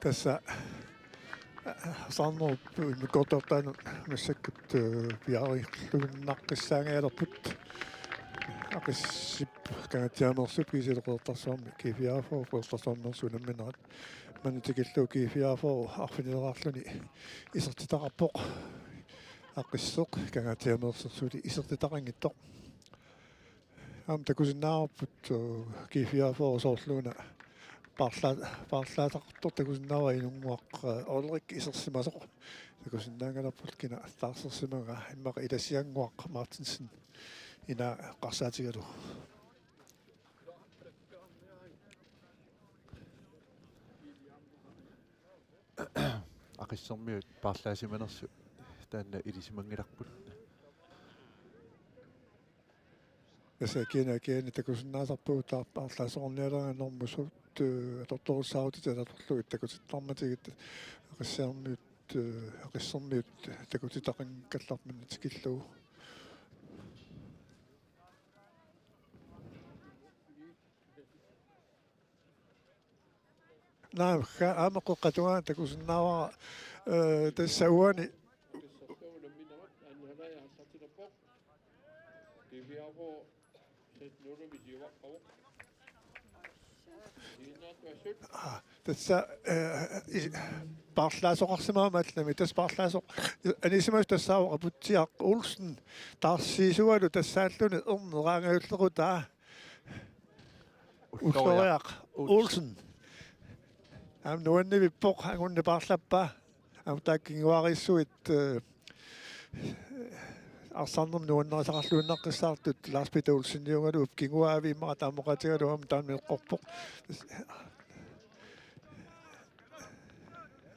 tässä sanoo kototan missakut piariluinnaqqissaangalerput aqissip kanatiamersup kisilqertarsuarmi kifiaafo qertarsuarmersunamminaat manitikillu kifiaafo arfinilerarluni isertitaqarpoq aqissoq kanatiamersursuli isertitaqangittoq am takusinnaarput kifiaafo soorluuna parlaataqtor takusinnaava inunguaq olrik isersimasoq takusinnaangalarput taarsersimaga immaqa ilasianguaq Martinsen ina qarsaatigalu aqissermiut parlaasimanersu taanna ilisimangilarput kiani takusinnaasarpuu parlaasornialaannormusut atortorussaarutita atorluit takusittarmatigit aqissermiut takutitaqankallarmini tikillugu naam ameqqoqqatugaa takusinnaavara tassauani tässä parlaasoqarsimaamallami tas parlaasoq anisimas tassaava puttiaq Olsen tarsiisualu tassaalluni erneraangaullerutaa ulloriaq Olsen am nuannivippoq angunni parlappaa am taakkinguarissuit arsannerm nuannerisaqarluunnaqqissaartut Lars Peter Olsen jungalu upkinguaaviimmaqa taamoqatigalu am taanmeqqorpoq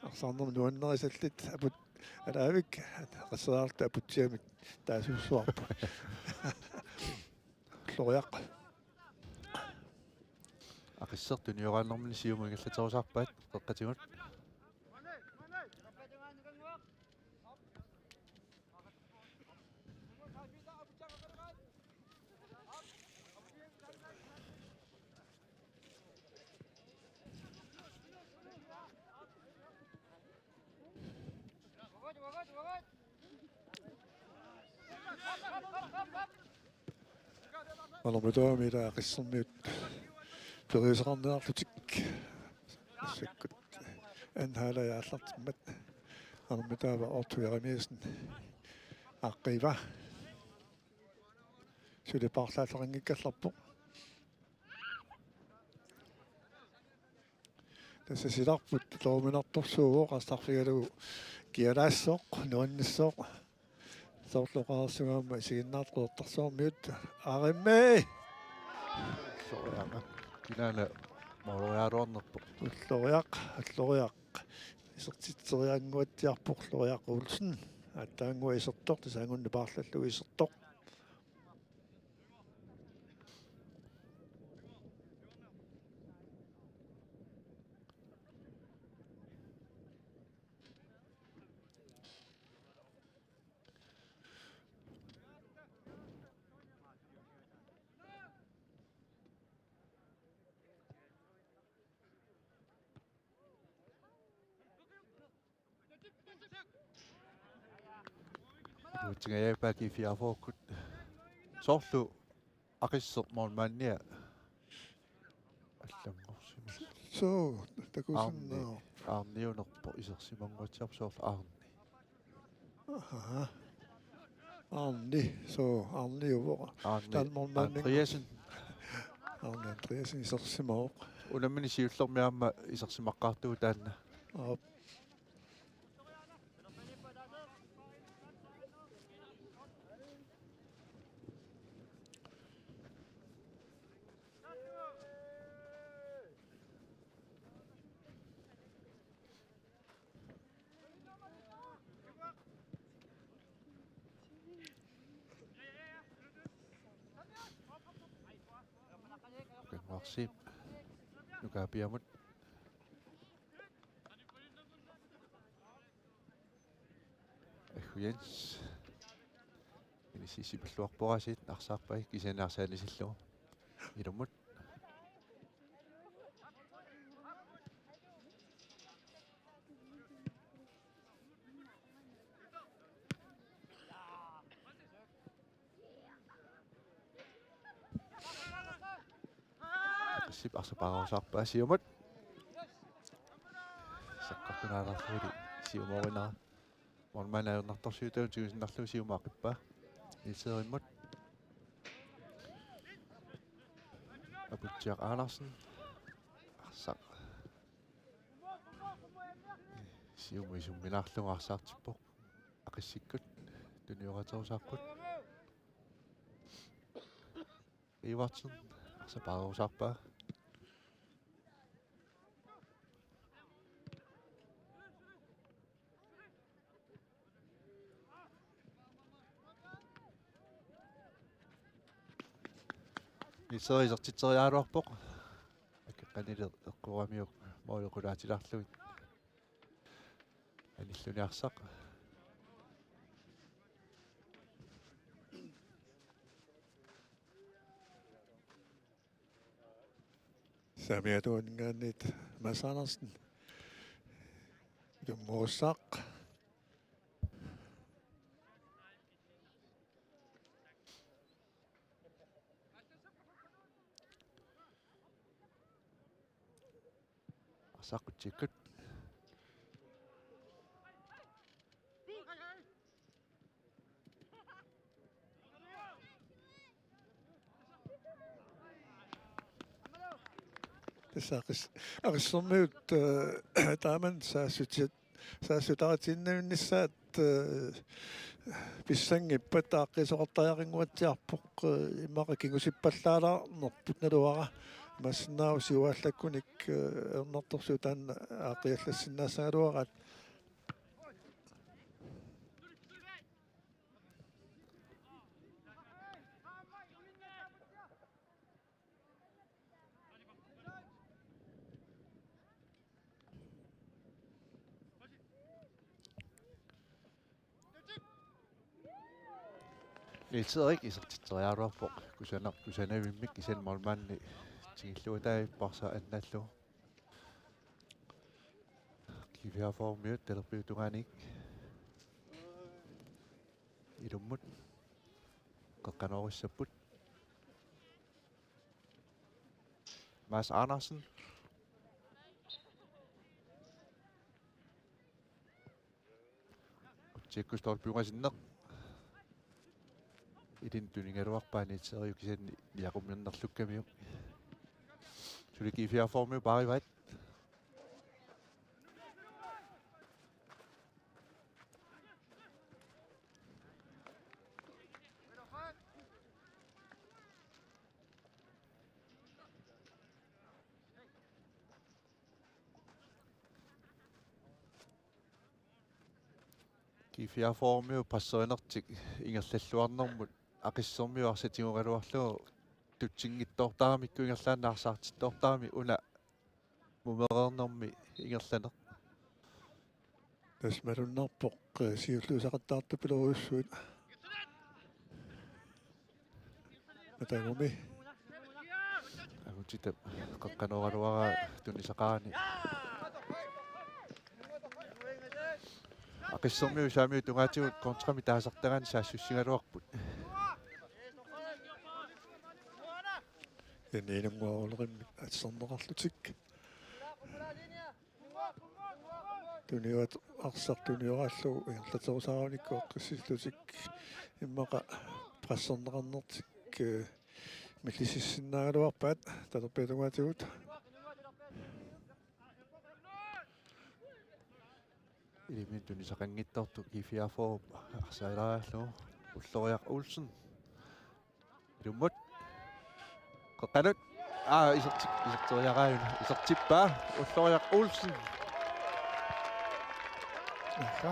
arsannerm nuannerisallit aput alaavik qasseraarta aputiamit taasuussuarpu loriaq aqissertuni yoraannermini siumuingallaterusarpaat qeqqatigut Alomitoomida qissermiut periusaqarnerarlutik sakkut anhaalajaаллартиммат alomitaava Otto Jeremiasen aqqiva sulipaarlaallaqangikkallarpoq tässä silarput loominartorsuuvoq astarfigalugu kialaassoq nuannissoq soorluqaarsugaama isiginnaarqeertarsuarmiut aarimmi sooraaqa ilaala mooriaaruarnerpoq alloriaq isertitseriaanguatiarpoq loriaq Olsen attaangua isertoq tasaangunni paarlallu isertoq Tingayaapaki fiafookut soorlu aqisser moormaannia алламморсимас so takusinnaa аарниунерпо исерсимангуатсиар соорла аарни аарни so аарни увора аарни Andreasen Andreasen isersimooq уламмини сиуллермиаама исерсимаққартугу таанна Marsim nukapiamut Jens inissipalluarporasit arsaarpai kisanaarsaanisillugu ilumut Qinerlip arsaparausarpa siumut. Saqqartunaarlarluuli siumorinara. Mormanaajornartorsiutaun tuusinnarlu siumaaqippa. Ilserimmut. Aputjaq Andersen. Arsaq. Siumisumminarlugu arsaartippoq. Aqissikkut. Tunioratorusaarput. Ivartsen. Arsaparausarpa. Ilserisertiteriaaluarpoq. Akkeqqanileq eqquamiuq mooliqulaatilarluit. Anilluniarsaq. Samiatuungaannit Mads Andersen. Dummuussaq. Arsaqutsikut. Aqissormiut taaman saassutaratinniunnissaat pissangippat aaqqisoqartariaqinguatsiarpoq imaqakingusippallaalarnerput naluara массинаа сиуааллаккуник ернэрторсуу таанна аақиаллассинаассагалуараат Ilseri isertiteriaaluarpoq kusanavimik isanmormaanni tigilluutaipparsa annallu kiviaformiut talerpiutunganik ilummut qaqqanorussapput Mads Andersen utsikkustorpiungasinneq idin tuningaluarpaani seriukisanni niaqummiornerlukkamiuq Sulikifiaformiu parivat Kifiaformiu passerinertik ingerlalluarnermut aqissormiu arsatigungaluarlugu tutsinngittoortaramikku ingerlaannaarsaartittoortarami una mumereernermi ingerlaneq тасмалуннарпоқ сиуллуусақаттаартупилоруссуут матагуми агутита qaqqanoralуара тунисақарани aqissormiu saamiu tungaatigut kontrami taasartagani saassуссигалуарпут ининунгуарулеримми атсернеқарлутик туниуат арсартуниорааллугу ингерлатерусаарауникку эққиссиллутик иммақа прассернеқарнертик миллисиссиннаагалуарпаат талерпиатугаатигут илимин тунисақангитторту кифиафоо арсаалааллу уллориақ Olsen илуммут qaqqanut iserteriaraayuna isertippaa ulloриақ Olsen аха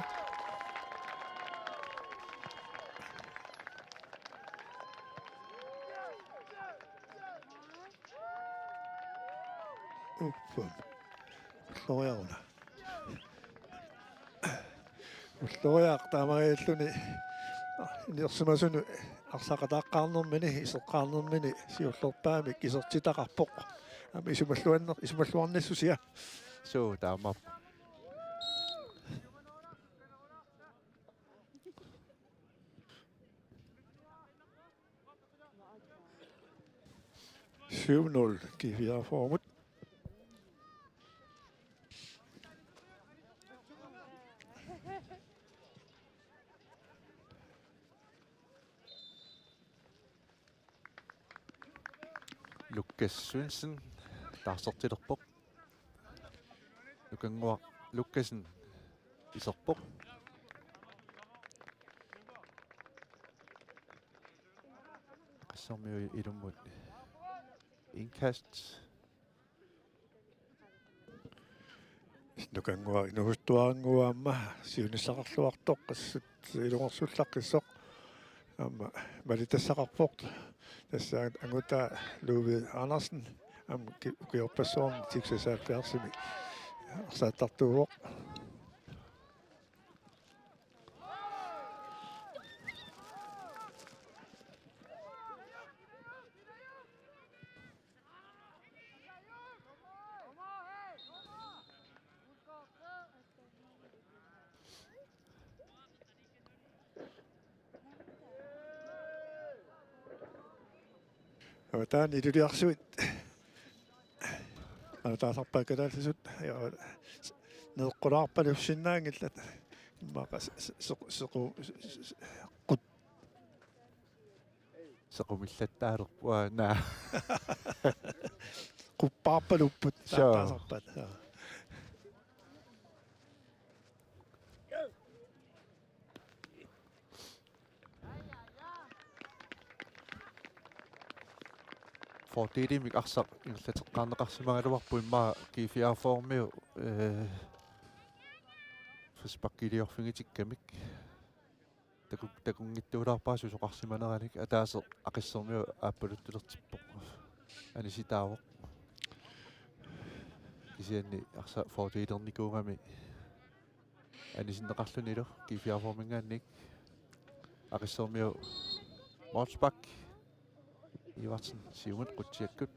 уппам уллориаруна уллориақ таамариаллуни иниерсимасуну арсақатааққарнермини исеққарнермини сиуллерпаамик исертитақарпоқ ами исумаллуарниссусиа суу таамап 7-0 GFR formet. Lukas Svensson taarsortilerpoq nukanguaq Lukasen iserpoq qassarmiu ilummut inkast Nukanguaq inugustuaranguaamma siunissaqarluartoq qassut ilungorsullaqqissoq amma valitassaqarpoq tässä anguta Luvi Andersen am kiorpassoorn tiksasaappiarsimi arsaattartuuoq Tämä iluliarsuit. Taasarpaakalaalisut neqqulaarpalussinnaaangillat imaaqa sequ sequmillattaalerpua naa quppaarpalupput taasarpat. Fordelimik arsaq ingerlateqqaarneqarsimaagaluarpu immaa GFR-formiu fuspakkiliorfingitikkamik takungittuulaarpaa susoqarsimaneralik ataaseq aqissermiu aappaluttulertippoq anisitaawoq kisianni arsa fordelernikuungami anisinneqarlunilu GFR-formingaannik aqissermiu Morsbak Ivarsen siumut qutsiakkut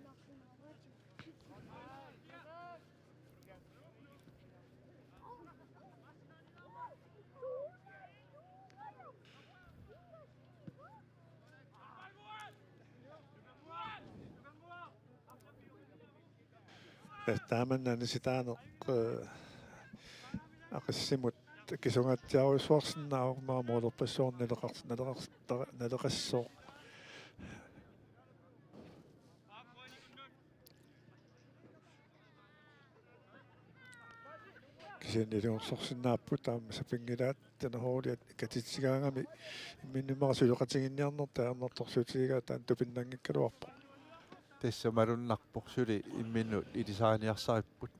Tämän anisitaaneq aqissimut kisungattiaruissuarsinnaarumaa muulorpassoornaleqassoo kisian ilungorsorsinnaapput taamma sapingilaat tanahooliat katitsigaangami imminnumarasuloqatiginniarnerta arnertorsuutigaa taan tupinnangikkaluarpo tässä marunnarpoq suli imminnut ilisaaniarsaaripput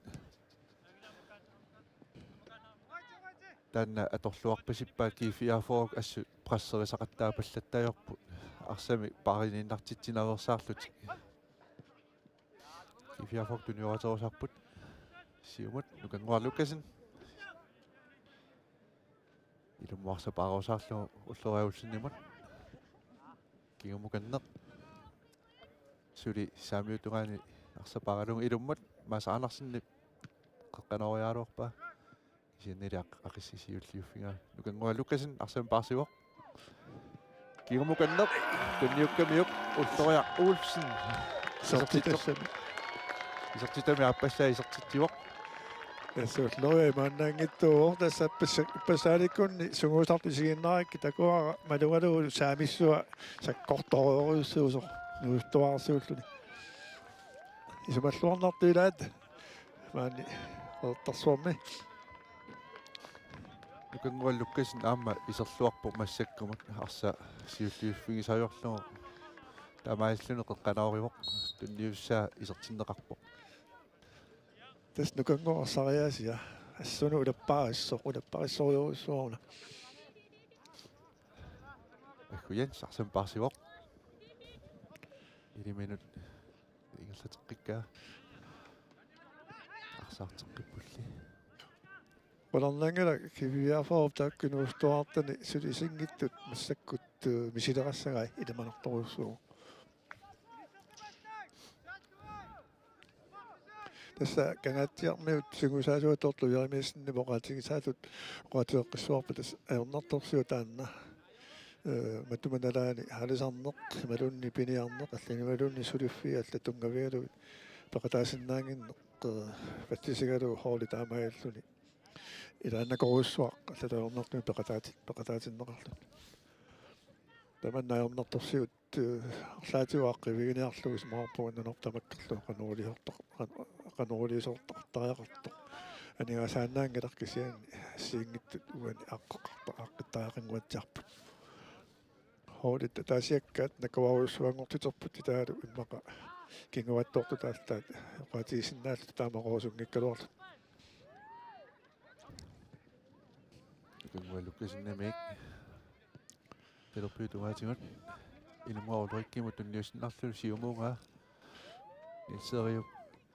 tanna atorluarpasippaat GFR-foruk assu prasserisaqattaapallattajorput arsami paarininartitsinaversaarlutik GFR-foruk tuniuaterusarput siumut nukanguar Lukasen ilummuarsapaarusarlu ulleriavulsinnimat kingumukanneq suli saamiutungaani arsapaagalung ilummat maasaanarsinni qeqqanoriaaluarpa kisiannili aqissisiulliuffinga nukanguar Lukasen arsam paarsivoq kingumukanneq tunniukkamiuq ulleriaq Ulfsen isertitami aappassaa isertittivoq Suutloi maannangittuuor tässä passaalikkunni sunguusartisiginnaarikki takuara malungalu saamissua sakkortoruussuusor nuustuarsuulluni isumalluarnartuilaat maani ortarsuarmi nukanguar Lukasen aamma iserluarpoq massakkumat arsa siulliuffigisajorlugu taamaallunu qeqqanorivoq tunniussaa isertinneqarpoq tässä nukanguarsariasia assunu ulappaarissoriurissuaruna Jens arsam paarsivoq iliminut ingerlateqqikkaa arsaarteqqippulli Walarnangala kiviafarup taakkunuustuartani sulisingittut massakkut misilerassagaai ilamanertoruussuugu tässä kangattiarmiut sungusaasuatorlujarimiissinni voqaatigisaatut oqaatileqqissuarpa tässä aornartorsiu taanna матуманалаани халисарнеқ малунни пиниарнеқ аллани малунни сулиффи аллатунгавиалу пеқатаасиннаангиннеқ паттисигалу хоoli таамааллуни илааннакоруссуақ аллатаорнертуни пеқатаатиннеқарлу таманнаайорнерторсиут арлаатиуаққивигиниарлугу смаарпугиннанор тамаккерлу қанорулисортартариақарто анигаасаанаангилар кисиани сиингиттут уани аққиттаақингуатсиарпут хоолит таасиаккаат накаваруссуангортитерпут таалу иммақа кингуатторту таалтаат оqaатисиннааллу таамақорусунгиккалуарлу кунгуалуккасиннамик пелоппиутугаатигут инумаулриккимут тунниуссиннарлу сиумуунгаа инсериу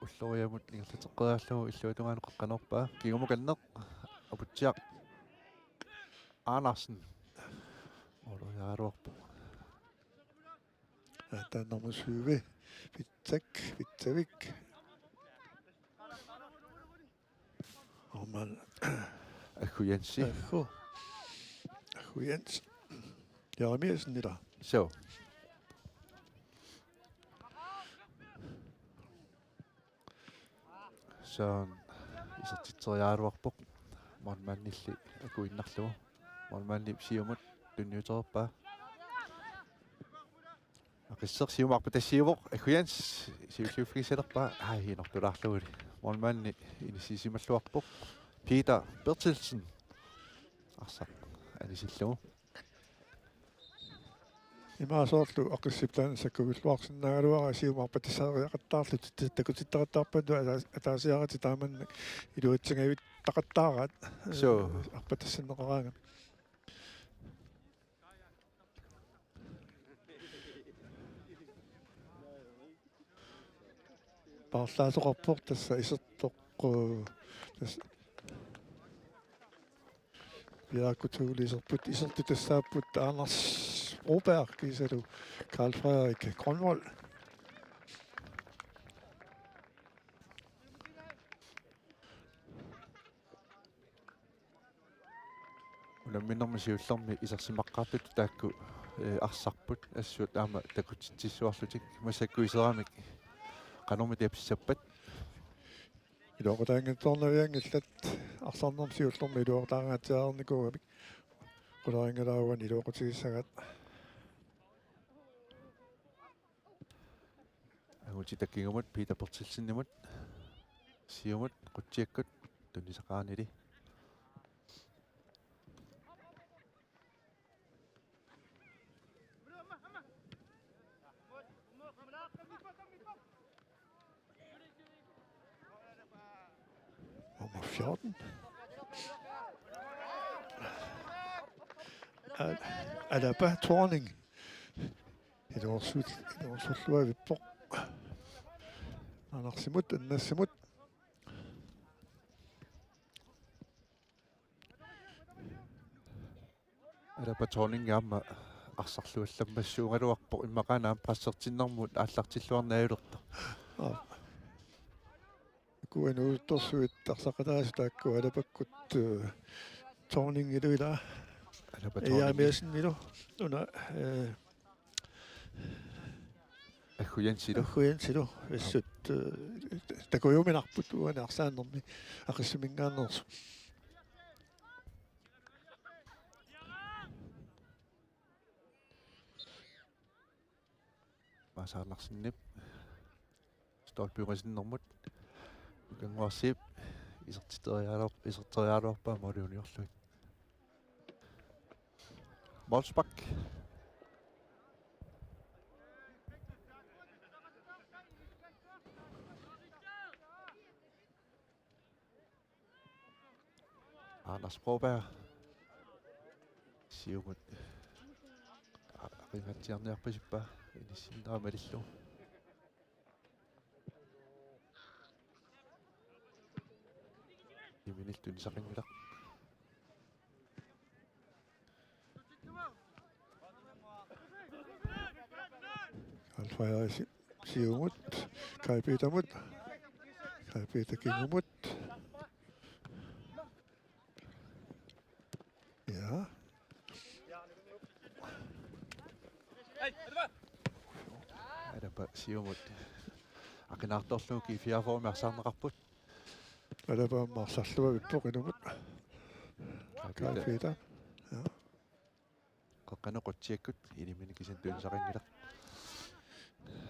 уллориамут ингерлатеққерааллагу иллуатугаanu қаққанерпаа кигумуканнеқ апутсиақ Andersen олояаруарпу атааннэрмусуиве питсавик ормал аккуянси ахуянс ярамиаснила so исертитсериааруарпоқ мармааннилли акуиннарлугу мармаанни сиумут тунниутерпаа ақиссер сиумарпа тассиувоқ акуянс сиуллуффигисалерпаа хинортулаарлугули мармаанни инисисималлуарпоқ Peter Bertelsen арсақ анисиллугу имаасоорлу ақиссиплаан саккувиллуарсиннагалуара сиумарпа тассаариақаттаарлу такутиттақаттаарпаду атаасиарати тааманна илуатсигавит тақаттаараат so арпатассиннеқараага паарлаасоқарпор тасса исертоқ тасса Bjergkulturliserput isertitassaapput Anders Broberg kisalu Carl Frederik Grønvold уламминнэрми сиуллэрми исерсимаққартут таакку арсарпут ассуут аама такутитсуарлутик масаккуисерамик канорми тиапсаппат илоқутаангатторнавиангиллат арсарнерм сиуллерми илуортаагаатсиаарникугамик qularingalaaguan iluoqutigissagat агути таккигумут Peter Bertelsen-nimut сиумут quttiakkut tunnisaqaanili nummer 14. Alaba Thorning. Et årsullua vippo. Anarsimut, annassimut. Alaba Thorning jamma арсарлуалламмассуунгалуарпо иммақанаам пассертиннэрмут ааллартиллуарнаюлерта Kuanuuttorsuit tarsaqataasutaakku alapakut Thorning iluila яамиасиннилу уна ахуянсилу виссут такуйуминарпут уана арсааннэрми ақиссимингааннерсу масааларсиннип столпюрисиннэрмут кангуарсип исертериалуарпаа молиуниорлуит Molsbak Anders Broberg siumut ringatsiarniarpasippa inissinnaamarillu iminiltun saqingilaq Alfred siumut Kai Petermut Kai Peter Kingumut ja Tappa siumut. Akinartorluuki fiaformi arsarneqarput. Alaba marsarluva vippoqinumut. Kalfita. Ja. Qaqqanequtiakkut inimini kisan tuunisaqingilaq.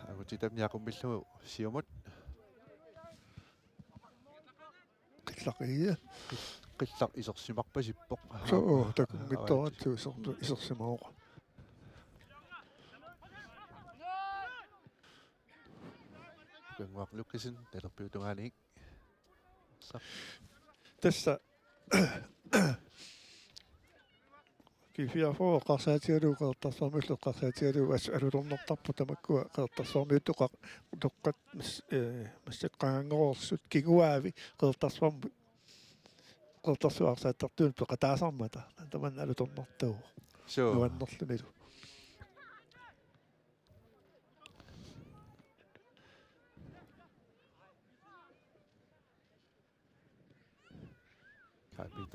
Agutitam yaqumillu siumut. Qillaqia. Qillaq isersimarpasippoq. So takunngittorattu isersimauqa. Qangwaqlukkisin talerpiutungaaniik. Tässä kifiafo qarsaatialu qertarsormillu qarsaatialu alulornertarpu tamakkua qertarsormiuttuqa toqqat massaqqaangerorsut kiguaavi qertarsormu qertarsuarsaattartuun peqataasarmata taman alutornertuu So nuannerlumilu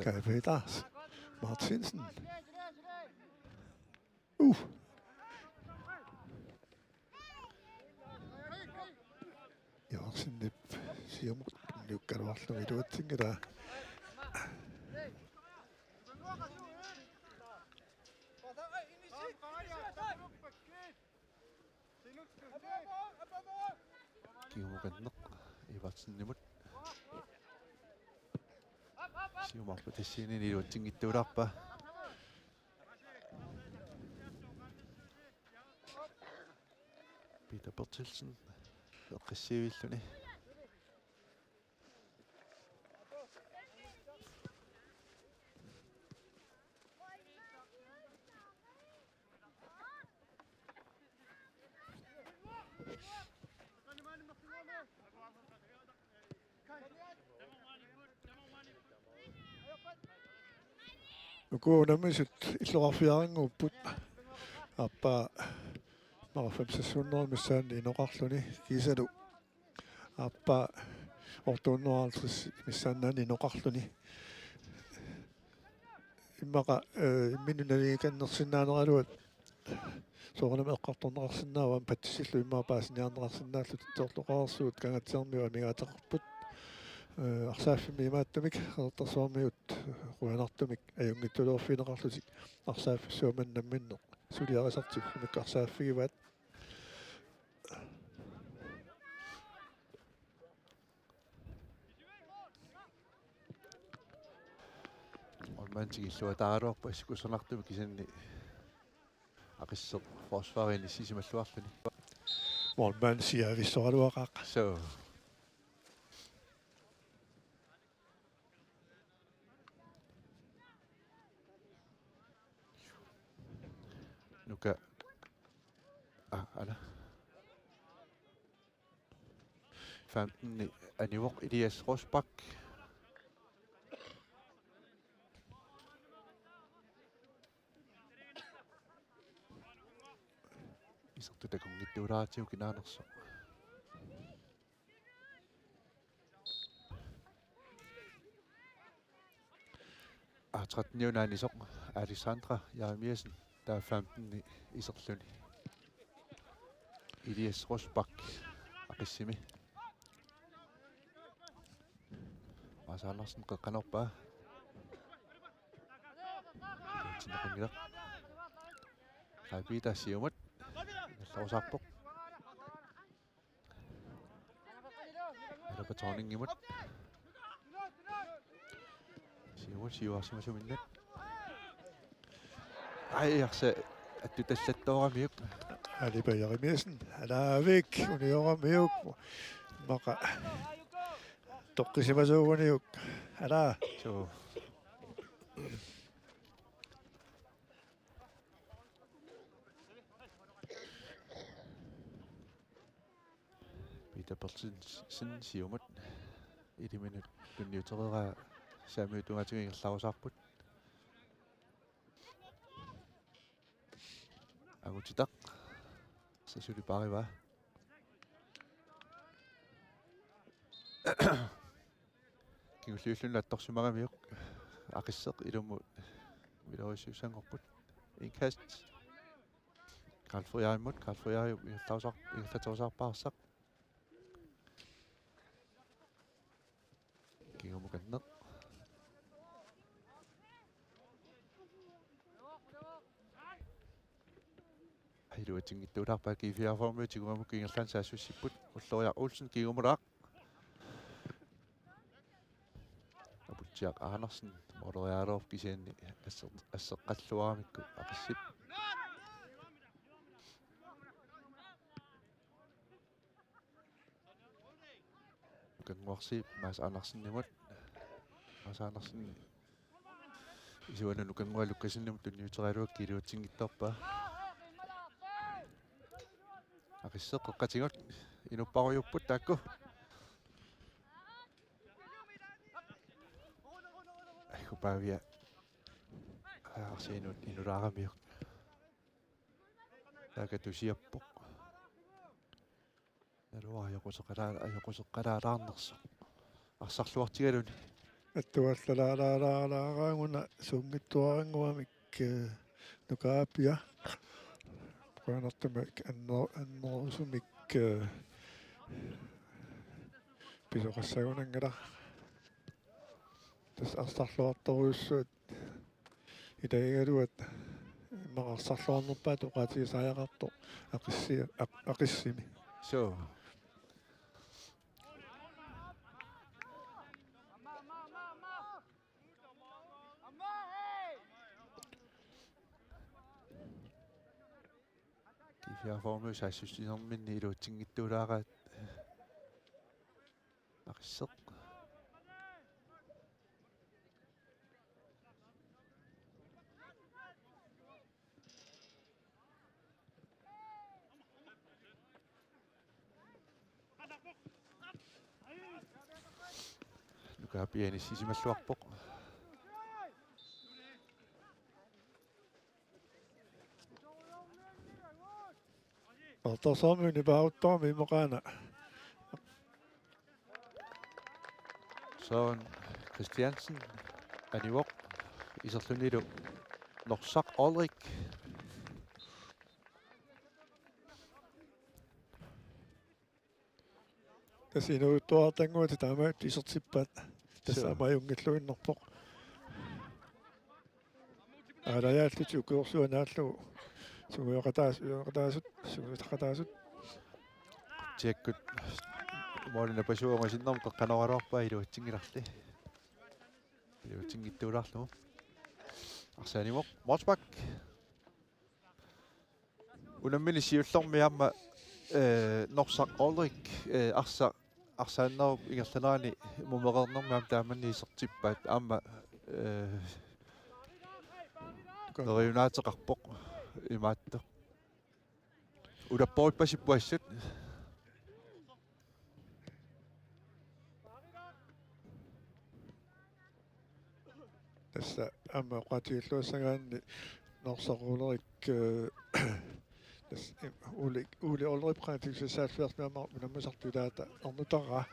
Kalpetas Martinsen. Jorsin siumut niukkaruarlumi tuutsingira. kiumuqanneq ivarsinnimut. Siumarpu tassiinin iluutsinngittuularpa. Peter Bertelsen eqqassiivilluni. Nukuunamisut illuarfiaranguupput appa marafamsassuunnermi missaanni inoqarluni kiisalu appa ortuunneraaltris missaannaani inoqarluni immaqa minunaliikannersinnaaneраluat soornama eqqartorneqarsinnaawan pattissillu immaa paasiniarneqarsinnaallu tittorluqaarsuut kangatsiarmiu amigaataqarput арсааффими имааттамик хертарсуармиут руанартамик аюнгиттулуорфинеқарлутик арсааффиссуаманнамминне сулиарисартиффимик арсааффигиваат Olmaantigilluataaruarpa iskusernartumi kisanni aqisseq forsvarini sisimalluarluni. Molman siavissoraluaqaq So nuka ala 15 anivoq Elias Rosbak isartutakunngittuulaatiu kinaanerso a 13-niunaanissoq Alexandra Jeremiasen der er 15 iserluni Elias Rosbak aqissimi Mads Andersen qaqqanerpaa tinneqingilaq Qalpita siumut nallarusarpoq alapatsorningimut siumut siuarsimasuminnat Arsa attutallattoorammiuk Alipa Jeremiasen alaavik unioramiuk maqa toqqisimasууganiuk ala so Peter Bertelsen siumut iliminut tunniutereera saamiutungatigingерларусаарput агутитақ сасули парива кигуллиуллуна атторсумарамиук ақиссеқ илуммут милориссуусангорпут инкаст Karlfriaimut Karlfriai ingallatorsarpaarsak kingumukanneq ailuatingittuulaarpaa kiifiarformu tigumamu kingerlan saassussipput ulloria Olsen kingumulaaq aputiaq Andersen Moderiarov kisianni asseqqalluaramikku aqissip kanguarsiip Maas Andersennimut Maas Andersen isuanunu kangualukkasinnimu tunniuterialuak kiluutingittorpaa aqisseq eqqatingut inupparujupput taakku aihupaavia aarsiinut inulaaramiuq taakatusiappoq ajoquseqqalaalaarnersa арсарлуартигалуни аттуаллалаалаалаагаагуна сунгитtuaranguamik нукаапиа qanartuma аннерусумик писоқассагунангала тас арсарлуарторуйуссуут илаигалуат иммақарсарлуарнерпаат уқаатигисааяқарто ақиссими so kifiarformu saassussinerminni iluutingittuulaaqaat aqisseq nukaapiani sisimalluarpoq артарсаамуни паауттарми имоqaana Søren Christiansen anivoq iserlunilu norsaq Ulrik тасинуутtuartanguut таамаат исертиппаат тассаамаюнгиллуиннерпоq аалаяаллути укуорсуанааллугу сугуйоqataasut сугуйтақатаасут тиаккут моолина пасуангасиннерм қеққанераруарпаа илуатсингиларли илуатсингиттууларлу арсаанимоқ Морсбак унаммини сиуллэрмиамма норсақ Улрик арсааннеруп ингерланаани мумеқернэрмиам тааманни исертиппаат аама нериунаатеқарпоқ имаатто улаппориппасиппуассут тасса аама оқатигиллуассагаанни норсақулерик тас ули Ulrik практиксаалфиармиамар минаммасартулаата орнутараа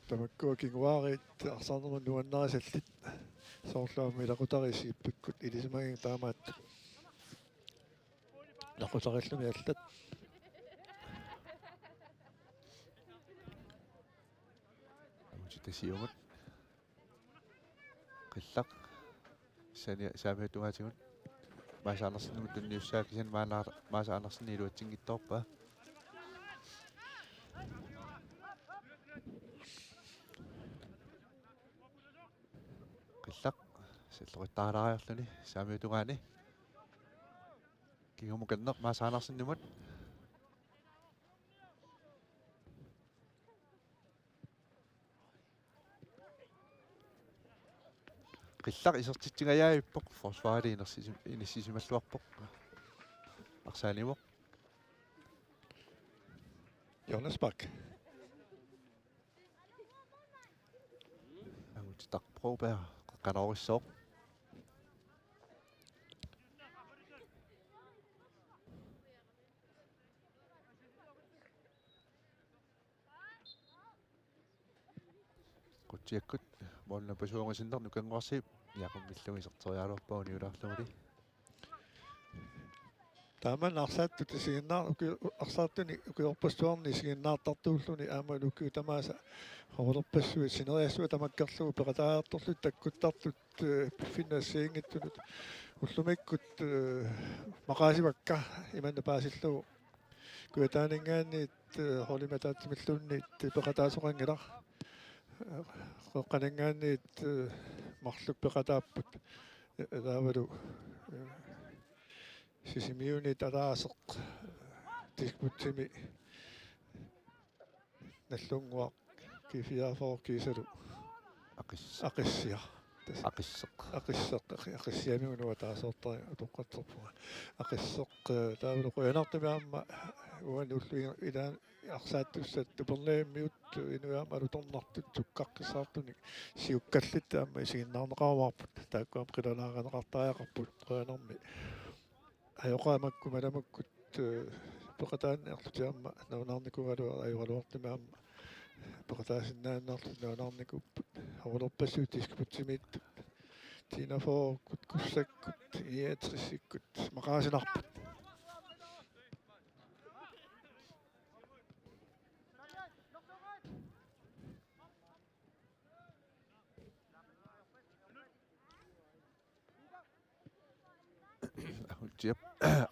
тамаккуа кингуарит арсаарнерман нуаннерисаллит соорлаами лакутарисиппиккут илисмагин таамаат лакутариллуми аллат амутитасиумут qillaq saamiatugaatigut Maas Andersennimut tunniussaakisan Maas Andersen iluatsinngittorpaa qillaq salleqattaalaariarluni saamiatugaani kingumukanneq Maas Andersennimut qillaq isertitsingajaayippoq forsvaari inississimalluarpoq arsaanimoq Jonas Bak amutitarprober qeqqanorissoq qutiakkut moolna pasuungasinnernu kanguarsiip iaqummilugisertorialuarpauni ulaarlumuli Taaman arsaattu tisiginnaar arsaartuni ukiorpassuarni siginnaartartuulluni aamaluku tamaasa horulerpassui sineriassua tamakkarlugu peqataajartorlut takkuttarlut piffinaassiingittunut ullumikkut maqaasivakka imanna paasillugu kuataaningaanniit holimataatsimillunniit peqataasoqangilar qoqqaningaanniit marluk peqataapput taavalu sisimiuni talaaseq tiskputsimi nallunguaq kifiaafor kiisalu aqissia aqisseq taasoortari utoqqatserpuga aqisseq taavalu qoyanartimiaamma uani ullu ilaan arsaattussat tuperliimmiut inuaama alutornartut sukkaqqissaartunik siukkallit aamma isiginnaarneqaruarput taakkuam qilalaaqaneqartariaqarput qoyanarmi ajoqaamakku malamakkut peqataanni arlutiamma naunarnikugalu ajuqaluartimaamma peqataasinnaannaarlut naunarnikupput horulerpassuut tiskputsimiittut tiinafoorkut kussakkut iatrissikut maqaasinarput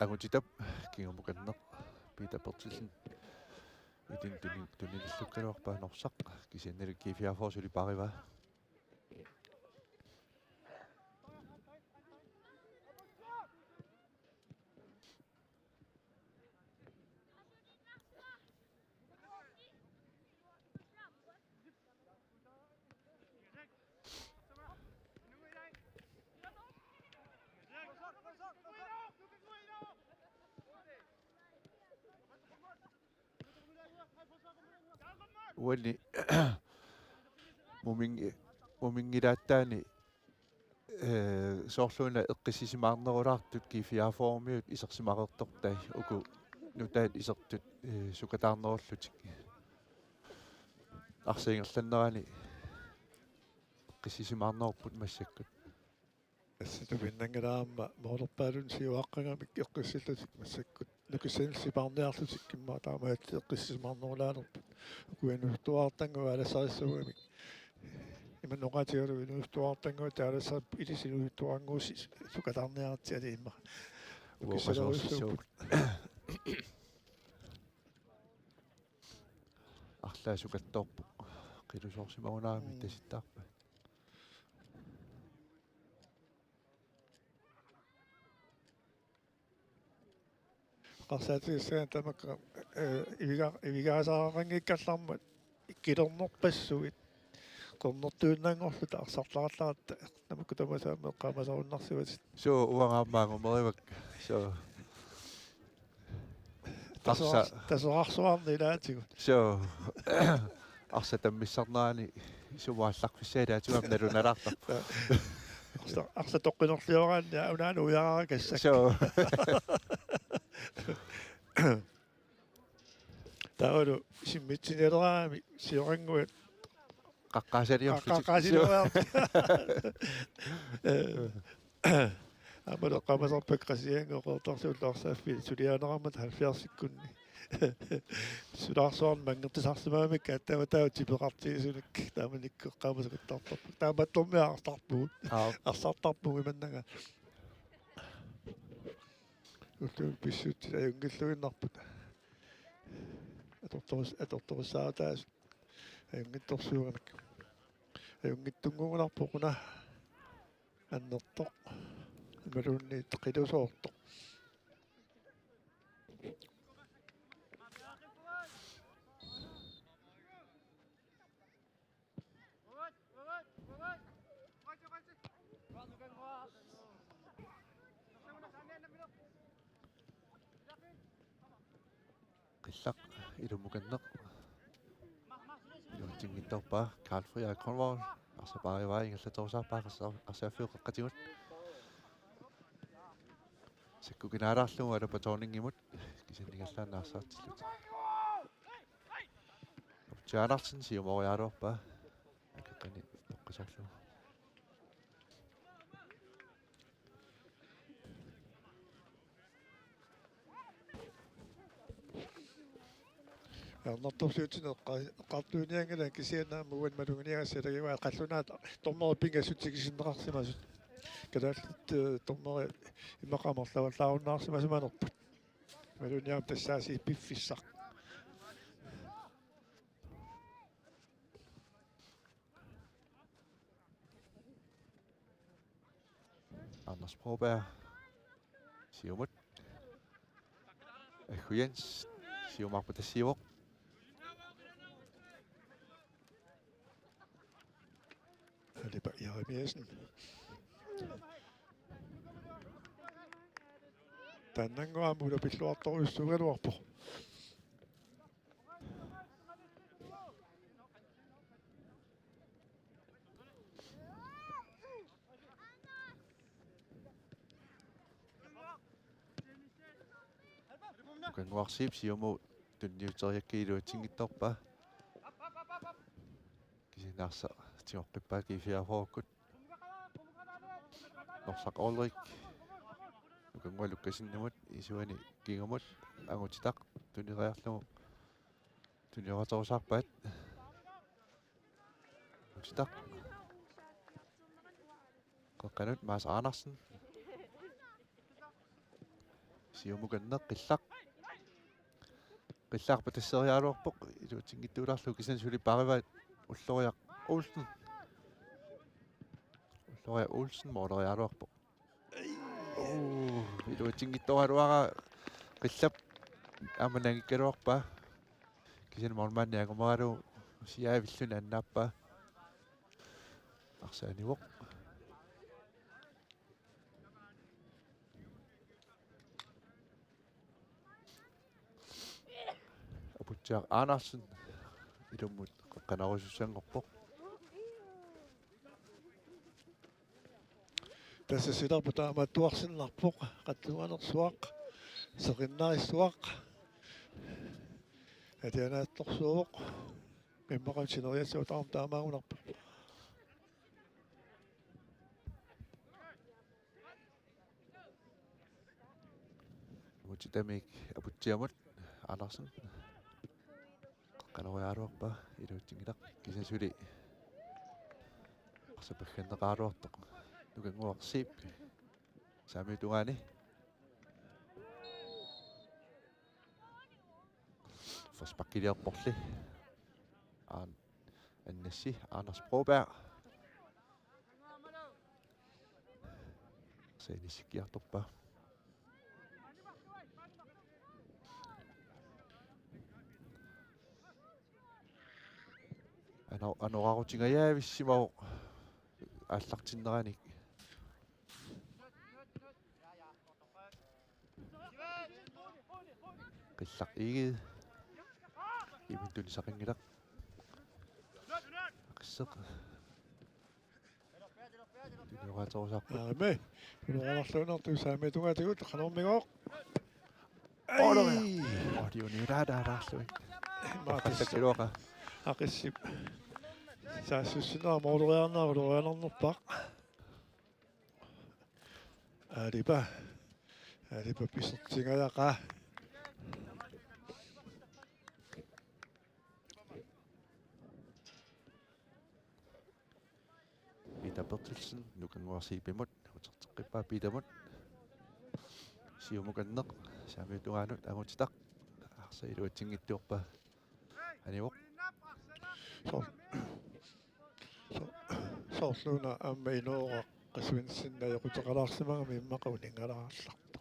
агутитап кингумуканнеқ питаперtillen итин тунилиллуккалуарпаанорсақ кисианналу кифиафоорсули парива уалли мумингилааттаани соорлуина эққиссисимаарнерулаартут кифиафоормиут исерсимақертартай уку нутаат исертут сукатаарнеруллутик арсиингерланнерани эққиссисимаарнеруппут массаккут ассату пиннангalaamma моорпаалун сиуаққагамик эққиссиллутик массаккут нукиссаниллипаарниарлутик кимма таамаат эққиссисимаарнерулаанерпут укуинустуартангуа алассариссагуимик иманноқатигалу инустуартангуа таалассарп илисинуиттуарангуусис сукатаарниаратиали имма укиссалеруссууп арлаа сукатторпу қилусоорсимагунаами таситтаарпа qarsaatissagan tamakka ivigaasaarangikkallarmat ikkilernerpassuit qornertuunnaangorluta arsarlaarlaaratta tamakku tamasaama qaamasarunnarsivat so uangaammaangumeriwak so tasoarsuarni ilaatigut so arsa tammissarnaani suvaallaqfissaalaatuam nalunalaartarpa arsa toqqinerliораanni unaanu ujaraarakassak so taulu simmitsineleraami siorangguat qaqqaasaliorlutik амала qamaserpak qasiangoqortarsuullaarsaaffi suliaanerammat 70-sikkunni sulaarsuarn mangertisarsimaamik attavataau tipeqartiisunik taamanikku qaamasakuttartarpu taamatlormia artarpugut arsartarpugu imannaga ullu pissuut ajungilluginnarput atortorussaataas ajungittorsuuganak ajungittunguunarpu quna аннерто ималуунни теқилусоорто qillaq ilumukannaq ilutiнгитторпаа Carl Friedrich Conwall арсапаариваа ингаллаторусаарпаа арсааффиуқэққатигут саккукинаалаарлугу алапаторнингимут кисаннигаллаанаарсаартиллут чаанартин сиумориаалуарпаа аккани тоққисарлугу Ernertorsuutin eqqartuuniangala kisianaammuan malungniagassalagiwa qallunaata tormeri pingassutigisinneqarsimasut kalaallat tormeri imaqamerlavallaarunnaarsimasmanerput maluniam tassaasi piffissaq Anders Broberg. Siumut. Jens. Siumak på det Sivok. Alliba Jeremiasen Tannanguamuda pilluartoruissugaluarpo Kanguarsip siumu tunniuteriakkiiluutingittorpa. Kisinarsa tiorqippaaki fiafookut. Norsaq Ulrik. Kangualukkasinnemut isuani kingamut angutitaq tunnirearlugu. Tunnioratorsarpat. Angutitaq. Qaqqanut Maas Andersen. Siumukanneq qillaq. Qillaq patasseriaaluarpoq iluutingittuularlu kisan suli parivat ulloriaq Olsen. Ulloriaq Olsen mooleriaaluarpoq. Iluutingittoraluara qillap amanangikkaluarpa. Kisan mormanniangumaralu siaavillun annaappa. Arsaanivoq. Aputjaaq Andersen ilumut qaqqanarusussanngorpoq. tässä silarputa amattuarsinnarpoq qatluanersuaq seqinnarissuaq atianaattorsuuq immaqam sineriassuutaarm taamaagunarpoq Mutitamik aputjiamut Andersen. Qaqqanaruaaruarpa iluutingilaq kisasuli arsapagganneqaaruartoq. Nukanguarsip saamitungaani. Forspakkiliarporli. Annassi Anders Broberg. Sainisikkiartorpa. Anorarutigajaavissимау аллартиннераник. Qillaq igid. Imintunisaqinngileq. Qisseq. Tunnioraatorusarpu. Aame tunuqalarluunertu saamitungaatigut qanormigoq Audioniuraadaalaarluik. maaqissaq aqissip saassussinaa mooleriarnaaruloриарнерпaq алипа писсертингаяqa Peter Bertelsen nukanguarsiipimut uterteqqippaa pitamut siumukanneq saamiutungaanut angutitaq arsailuatingittuorpa anivoq soorluuna aamma inuoqa qasuinsinnajoqutaqalaarsimagami immaqauningalaraarlarta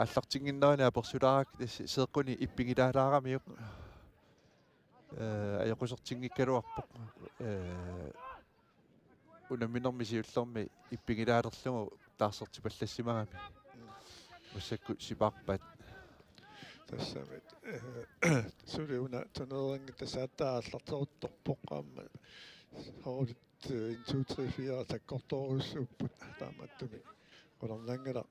аллартингиннерани аперсулаарак сеэккуни иппигилаалаарамиук аёқусертингиккалуарпоқ унаминэрмисиуллерми иппигилаалерлугу таарсертипаллассимагами уссакку сипаарпат тассамит сулиуна тунеринг тасааттааллартерутторпоқ аама хоолит 1 2 3 4 таккорторуссууппут тааматтуми qolornangala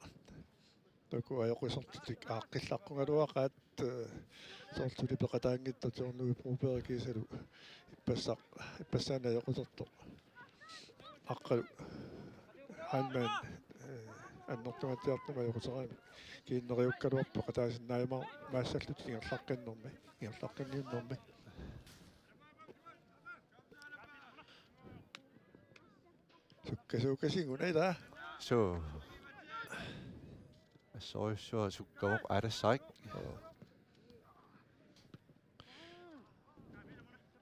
таку аёқусертик ааққиллаққунгалуақаат соортули пеқатаангитта тиорнуи проперикисалу иппассаана аёқусерто аққалу ханман аннортугатиартума юқусерами кииннериуккалуарпа qataasinnaaima maassаллут ингерлаққиннэрми ингерлаққинниуннэрми суккасуукасингуна ила So så sukkavuq alassaarik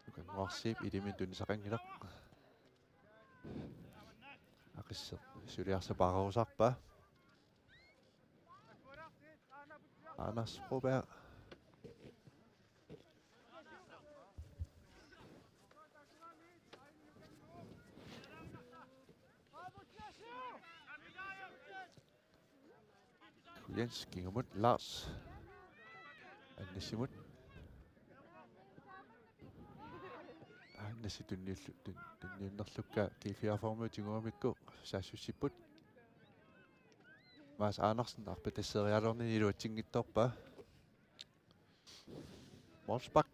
nukanguarsiip ilimin tunisaqangilaq aqisseq suliarsapaaruusarpa Anders Broberg Jens Gingermund Lars Annesimut Annesi tunniunnerlukka T4-formu tinguamikku saassussiput Maas Andersen arpatasserialorni iluatingittorpa Morsbak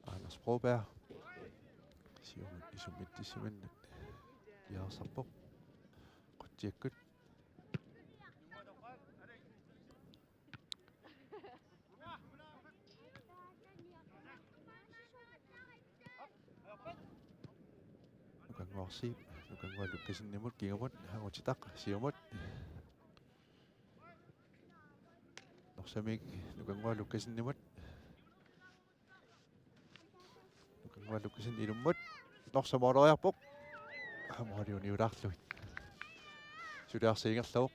Anders Broberg isummittisimannak iarsarpoq quttiakkut nukanguarsiip nukangualukkasinnimut kingamut hangutitaq siumut norsamik nukangualukkasinnimut nukangualukkasin ilummut norsamororiarpoq hamoriuniularluit suliarsiingerlavuq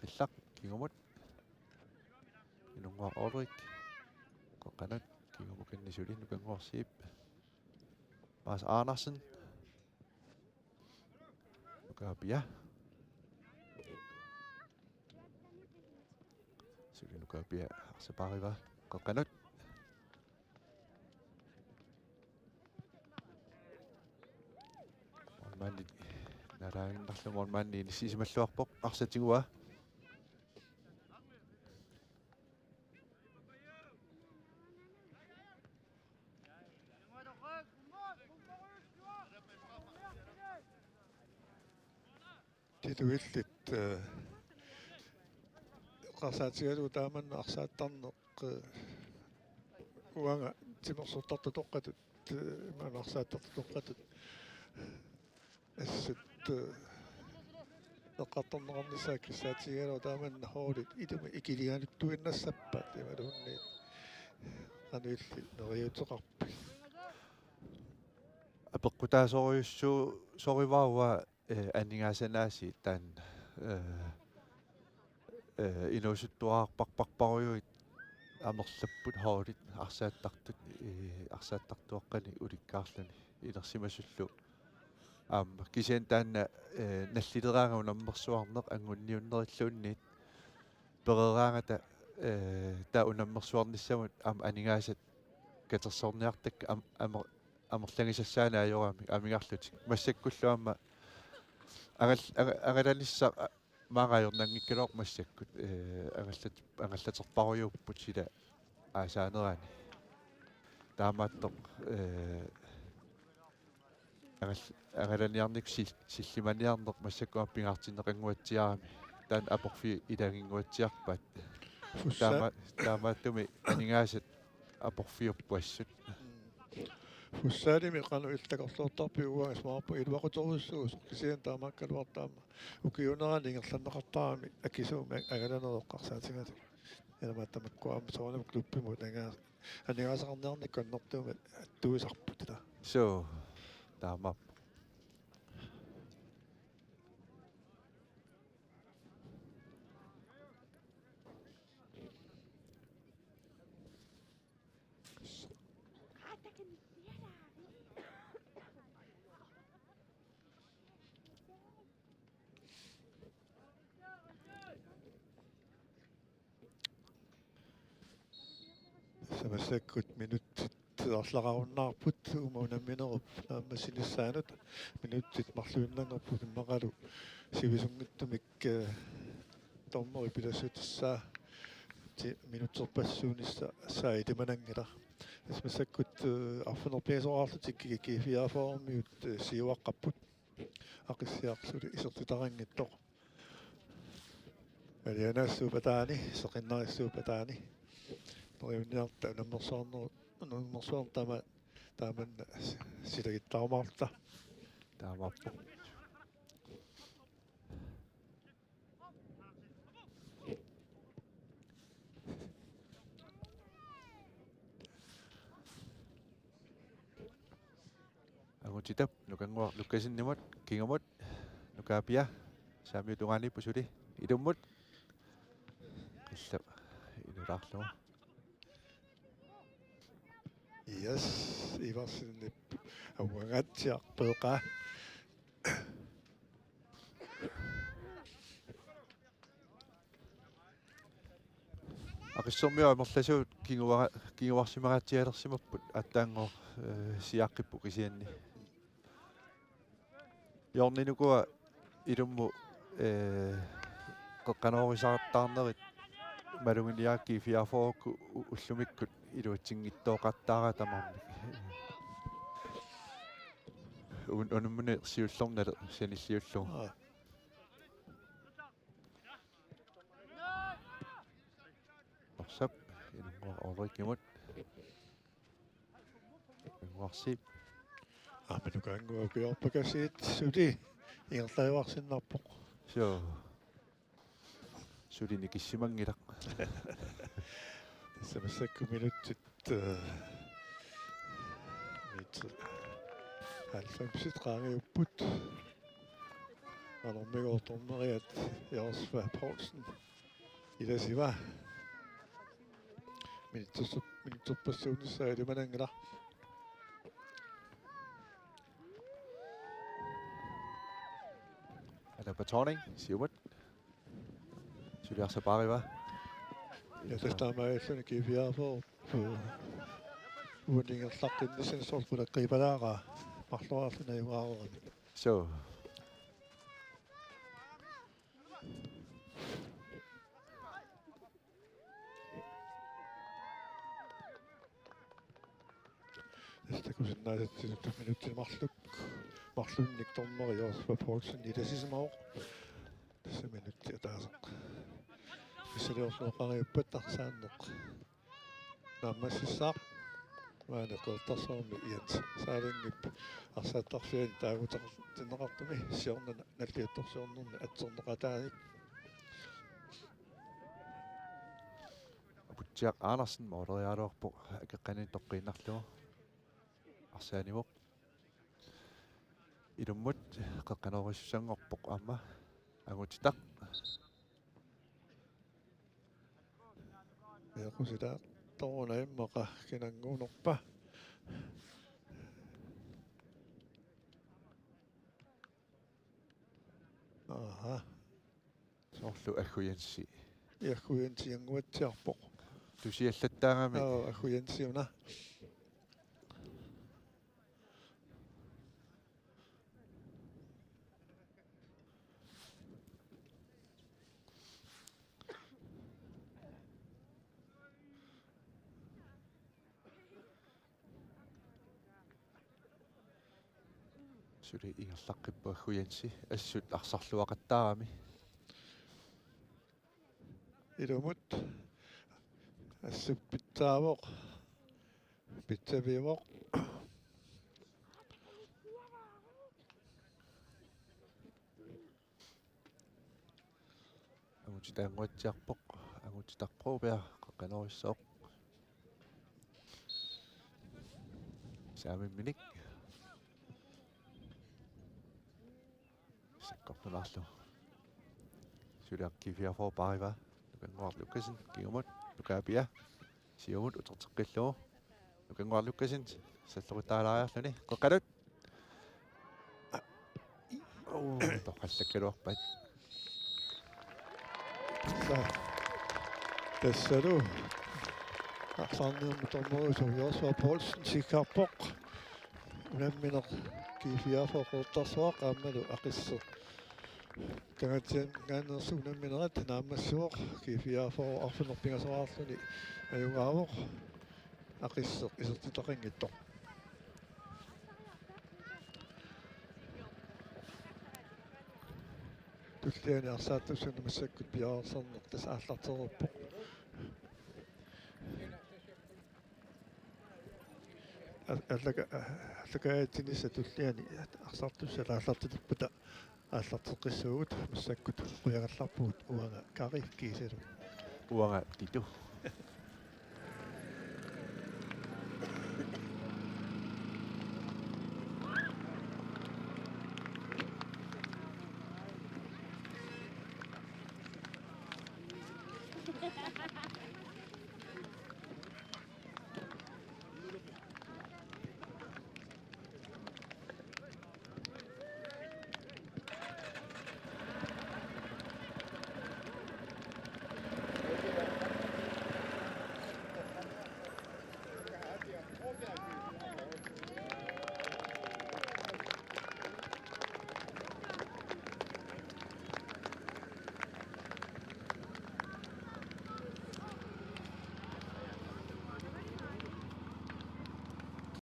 qillaq kingamut inunguar Ulrik qoqqanat kingamukannisuli nukanguarsiip Maas Andersen nukapia suli nukapia arsapariva qoqqanut Monmani naraanginnerlu Monmani nissisimalluarpoq arsatigua тилуиллит qarsaatigalu taamanna arsaattarneq uanga timersortartu toqqatut imaan arsaattartu toqqatut assut eqqartarneqarnissaak kissaatigalu taamanna hoolit iluma ikiliganuttuinnassappaat imalunni qanuilli neriuteqarpi apeqqutaasoriussu sorivaarua anningaasanaasi taan inusuttuaarparparparujuit amerlapput hoolit arsaattartuaqqani ulikkaarluni ilersimasullu aamma kisian taanna nallileraanga unammersuarneq angunniunnerilluunniit pereraangata taa unammersuarnissamut aama aningaasat katersorniartak amerlangisassaana ajorami amingarlutik massakkulluamma angalanissa maangajornangikkalooq massakkut angallaterparujuupput sila aasaanerani taamaattoq angalaniarnik sillimaniarneq massakkuam pingaartinneqanguatsiarami taan aporfi ilanginguatsiarpat taamaattumi aningaasat aporfiuppuassut Fussaalimi qanu illaqorluortarpi uangas maarpu iluaqutoroussuus kisian taamakkaluartaama ukiunerani ingerlanneqartarami akisuuma agalaneroqqarsaatigatik ilamattamakkuaam soonam kluppimut annigaasaqarniarnikku annertuumat attuisarputila so taamaap samassakut minuttit arlaqarunnaarput umaunamminerup naammassinissaanut minuttit marluinnangerput immaqalu sivisungittumik tormeri pilassutissaa минутсерпассуунисса саитиманангила асмассаккут арфунерпиасораарлутик кикифиафоормиут сиуаққаппут ақиссиарсули исертитарангиттоқ алианаассуупатаани сеқиннариссуупатаани ториунниарта унаммерсуарнеру тааманна силагиттаумаарта таамаарпу агутитап нукангуа луккасиннимут кингамут нукаапиа саамиутунгаани пусули илуммут қиллап инулаарлуга Yes, иварсинни аугагатсиарпеэқа ақиссормиа амерласуут кингуарсимагаатсиалерсимаппут аттаангор сиаққиппу кисианни yorninukua ilummu qeqqanorisartаарnerit malungiliaakki fiafoorukku ullumikkut iluutsingittooqattaara tamarmi unummuni siullornale sanilliullu orsap ilummuar orikimut nguarsip аминукаангуакиорпакасиит сули ингерлаиварсиннарпоқ so сулини киссимангилақ тассамассакку минуттит мит алфамсит qaangiupput алормигоорторнериат Josva Poulsen иласива минутсуппассуунissaali манангила eller på tårning, Siumut. Syliarsa Bariva. Ja, det stammer efter en GPR på uundingen slagt inden sin sol på der griber der magtlår af den af Så. Det kunne sådan noget til 2 minutter magtlunnik dommer i Josva Poulsen i det sidste år. Det er simpelthen det der så. Hvis det også noget gange på der sådan nok. Når man så sagt, hvad det går der så med Jens. Så er det ikke at sætte der for en dag ud den rette med sjønnen når det er sjønnen at sådan der der ikke. Butjak Andersen måder jeg dog på at kan ikke toqqinnarlugu. Arsaanivoq ilummut qaqqanorissusanngorpoq amma angutitaq mequsita toona immaqa kinanguunerpa aha soorlu agguyansi iagguyansianguatsiarpoq tusiallattaangami agguyansiuna suli ingerlaqqippu agguyansi assut arsarluaqattaarami ilumut assuppittaavoq pitsavivoq angutitaanguatsiarpoq angutitaqquupia qaqqanorissaoq saamimminik sakkortunarlu suliarkifiafor Bariva nukanguarlukkasin kingumut nukaapia siumut uterteqqillugu nukanguarlukkasin sallerutaalaariarluni qoqqalut toqallakkaluarpat tassalu aqsaarniummutornerusu Josva Poulsen sikkarpoq unammineq kiifiafoq uuttarsuaq aammalu aqisser Kangatien ngaanersuunamminerat naammassuoq kiifiaaforu arfunerpingasoraarluni ajungaavoq aqisseq isertitaqinngittoq tulliani arsaattussunna massakkut piaarserneq tas aallartererpoq allakaatsinissa tulliani arsartussala aallartiterpata ааллартеққиссуугут массаккут қуягалларпугут уага кари кисалу уага титу